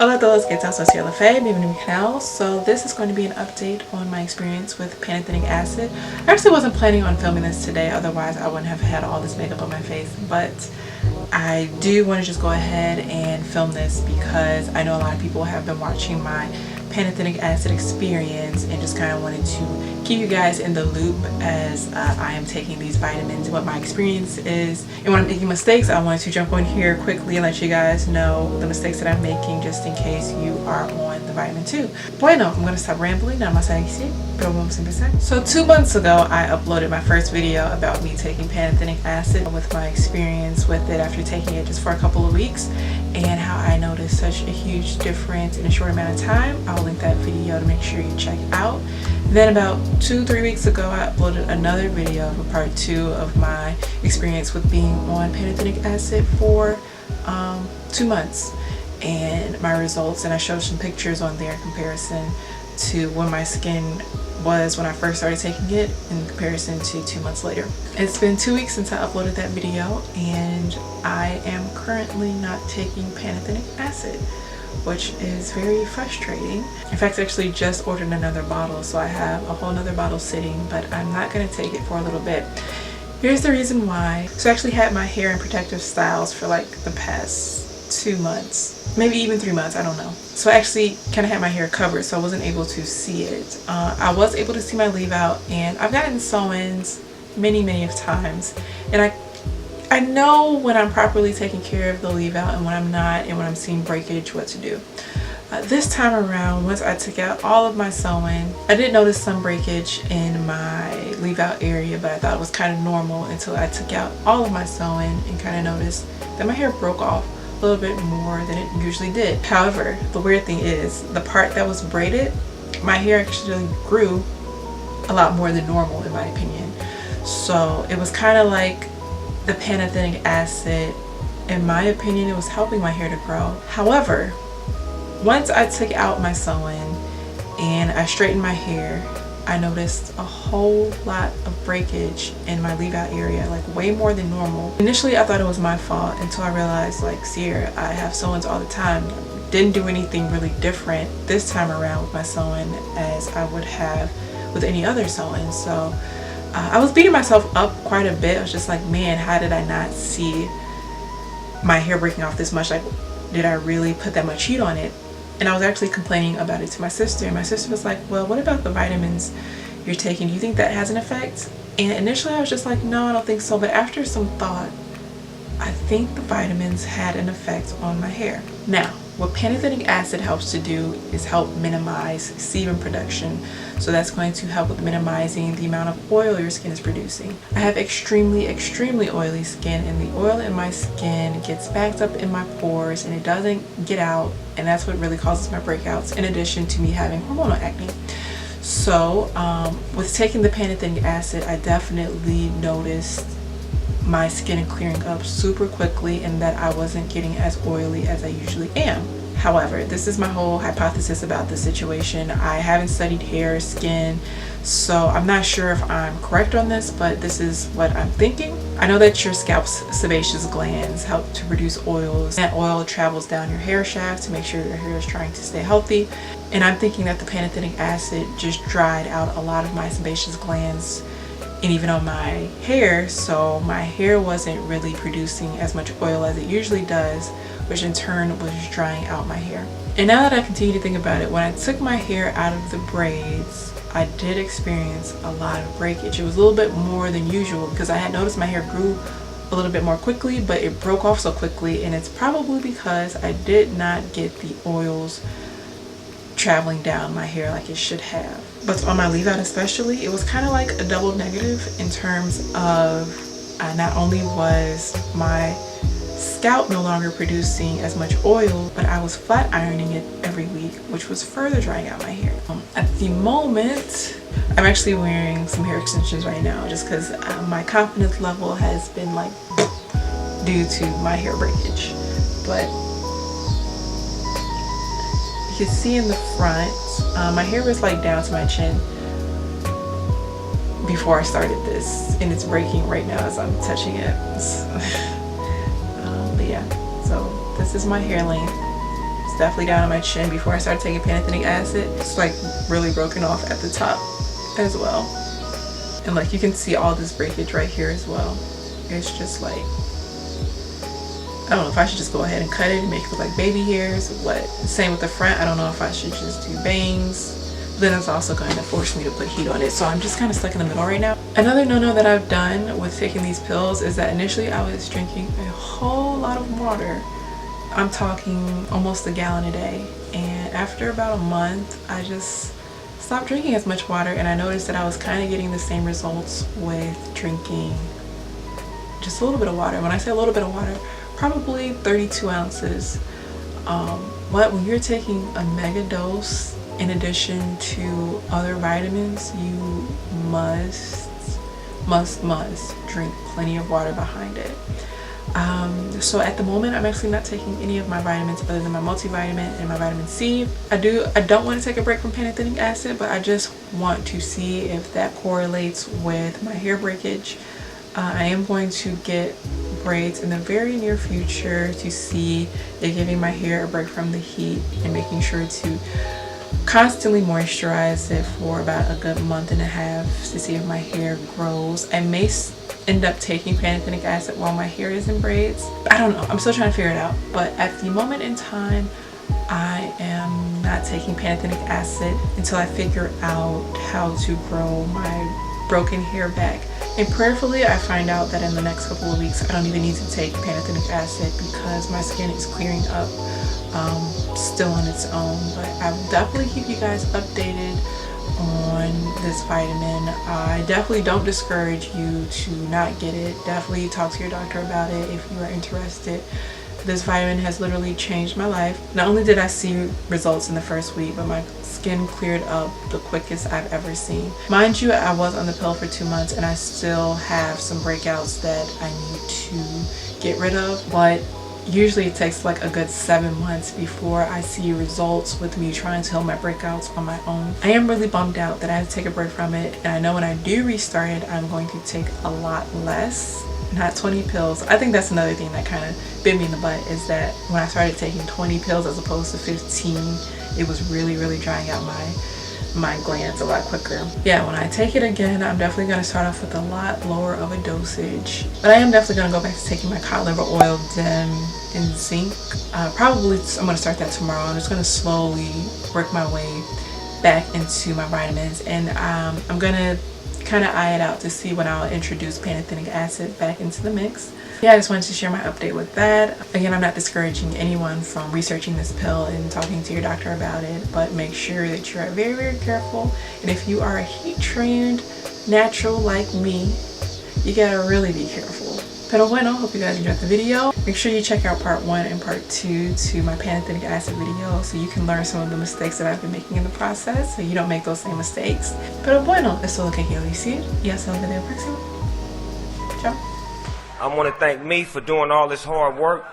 Hola a todos, ¿qué tal? Soy La Fe, bienvenido a mi canal. So this is going to be an update on my experience with Panthenic Acid. I actually wasn't planning on filming this today, otherwise I wouldn't have had all this makeup on my face, but I do want to just go ahead and film this because I know a lot of people have been watching my Pantothenic Acid experience and just kind of wanted to keep you guys in the loop as I am taking these vitamins and what my experience is. And when I'm making mistakes, I wanted to jump on here quickly and let you guys know the mistakes that I'm making just in case you are on the vitamin 2. Bueno, I'm going to stop rambling. Nada más aquí, pero vamos a empezar. So 2 months ago, I uploaded my first video about me taking Pantothenic Acid with my experience with it after taking it just for a couple of weeks and how I noticed such a huge difference in a short amount of time. I'll link that video to make sure you check out. Then about 2-3 weeks ago, I uploaded another video for part 2 of my experience with being on Pantothenic Acid for 2 months and my results, and I showed some pictures on there in comparison to when my skin was when I first started taking it in comparison to 2 months later. It's been 2 weeks since I uploaded that video and I am currently not taking Pantothenic Acid, which is very frustrating. In fact, I actually just ordered another bottle, so I have a whole nother bottle sitting, but I'm not going to take it for a little bit. Here's the reason why. So I actually had my hair in protective styles for like the past 2 months, maybe even 3 months, I don't know. So I actually kind of had my hair covered, so I wasn't able to see it. I was able to see my leave out, and I've gotten sew-ins many of times, and I know when I'm properly taking care of the leave out and when I'm not, and when I'm seeing breakage, what to do. This time around, once I took out all of my sewing, I did notice some breakage in my leave out area, but I thought it was kind of normal until I took out all of my sewing and kind of noticed that my hair broke off a little bit more than it usually did. However, the weird thing is the part that was braided, my hair actually grew a lot more than normal in my opinion. So it was kind of like the Pantothenic Acid, in my opinion, it was helping my hair to grow. However, once I took out my sewing and I straightened my hair, I noticed a whole lot of breakage in my leave out area, like way more than normal. Initially I thought it was my fault until I realized, like, Sierra, I have sew-ins all the time. Didn't do anything really different this time around with my sewing as I would have with any other sewing. So I was beating myself up quite a bit. I was just like, man, how did I not see my hair breaking off this much? Like, did I really put that much heat on it? And I was actually complaining about it to my sister, and my sister was like, well, what about the vitamins you're taking? Do you think that has an effect? And initially I was just like, no, I don't think so. But after some thought, I think the vitamins had an effect on my hair. Now, what Pantothenic Acid helps to do is help minimize sebum production. So that's going to help with minimizing the amount of oil your skin is producing. I have extremely oily skin, and the oil in my skin gets backed up in my pores and it doesn't get out, and that's what really causes my breakouts, in addition to me having hormonal acne. So with taking the Pantothenic Acid, I definitely noticed my skin clearing up super quickly and that I wasn't getting as oily as I usually am. However, this is my whole hypothesis about the situation. I haven't studied hair, skin, so I'm not sure if I'm correct on this, but this is what I'm thinking. I know that your scalp's sebaceous glands help to produce oils. That oil travels down your hair shaft to make sure your hair is trying to stay healthy. And I'm thinking that the Pantothenic Acid just dried out a lot of my sebaceous glands and even on my hair, so my hair wasn't really producing as much oil as it usually does, which in turn was drying out my hair. And now that I continue to think about it, when I took my hair out of the braids, I did experience a lot of breakage. It was a little bit more than usual because I had noticed my hair grew a little bit more quickly, but it broke off so quickly, and it's probably because I did not get the oils traveling down my hair like it should have. But on my leave out especially, it was kind of like a double negative in terms of not only was my scalp no longer producing as much oil, but I was flat ironing it every week, which was further drying out my hair. At the moment, I'm actually wearing some hair extensions right now just because my confidence level has been like due to my hair breakage. But you can see in the front, my hair was like down to my chin before I started this, and it's breaking right now as I'm touching it. But yeah, so this is my hair length. definitely down on my chin before I started taking Pantothenic Acid. It's like really broken off at the top as well. And like you can see all this breakage right here as well. It's just like, I don't know if I should just go ahead and cut it and make it look like baby hairs or what. Same with the front. I don't know if I should just do bangs. But then it's also going to force me to put heat on it. So I'm just kind of stuck in the middle right now. Another no-no that I've done with taking these pills is that initially I was drinking a whole lot of water. I'm talking almost a gallon a day. And after about a month, I just stopped drinking as much water. And I noticed that I was kind of getting the same results with drinking just a little bit of water. When I say a little bit of water, probably 32 ounces. But when you're taking a mega dose in addition to other vitamins, you must drink plenty of water behind it. So at the moment, I'm actually not taking any of my vitamins other than my multivitamin and my vitamin C. I don't want to take a break from Pantothenic Acid, but I just want to see if that correlates with my hair breakage. I am going to get braids in the very near future to see if giving my hair a break from the heat and making sure to constantly moisturize it for about a good month and a half to see if my hair grows. I may end up taking Pantothenic Acid while my hair is in braids. I don't know, I'm still trying to figure it out, but at the moment in time I am not taking Pantothenic Acid until I figure out how to grow my broken hair back. And prayerfully I find out that in the next couple of weeks I don't even need to take Pantothenic Acid because my skin is clearing up still on its own. But I will definitely keep you guys updated on this vitamin. I definitely don't discourage you to not get it. Definitely talk to your doctor about it if you are interested. This vitamin has literally changed my life. Not only did I see results in the first week, but my skin cleared up the quickest I've ever seen. Mind you, I was on the pill for 2 months and I still have some breakouts that I need to get rid of, but usually it takes like a good 7 months before I see results with me trying to heal my breakouts on my own. I am really bummed out that I have to take a break from it, and I know when I do restart it, I'm going to take a lot less. Not 20 pills. I think that's another thing that kind of bit me in the butt, is that when I started taking 20 pills as opposed to 15, it was really drying out my glands a lot quicker. Yeah, when I take it again, I'm definitely going to start off with a lot lower of a dosage. But I am definitely going to go back to taking my cod liver oil, DEM, and zinc. Probably I'm going to start that tomorrow. I'm just going to slowly work my way back into my vitamins, and I'm going to kind of eye it out to see when I'll introduce Pantothenic Acid back into the mix. Yeah, I just wanted to share my update with that. Again, I'm not discouraging anyone from researching this pill and talking to your doctor about it, but make sure that you are very careful. And if you are a heat trained natural like me, you gotta really be careful. Pero bueno, hope you guys enjoyed the video. Make sure you check out part 1 and part 2 to my Pantothenic Acid video so you can learn some of the mistakes that I've been making in the process so you don't make those same mistakes. Pero bueno, eso es lo que quiero decir y hasta el video próximo. Ciao. I want to thank me for doing all this hard work.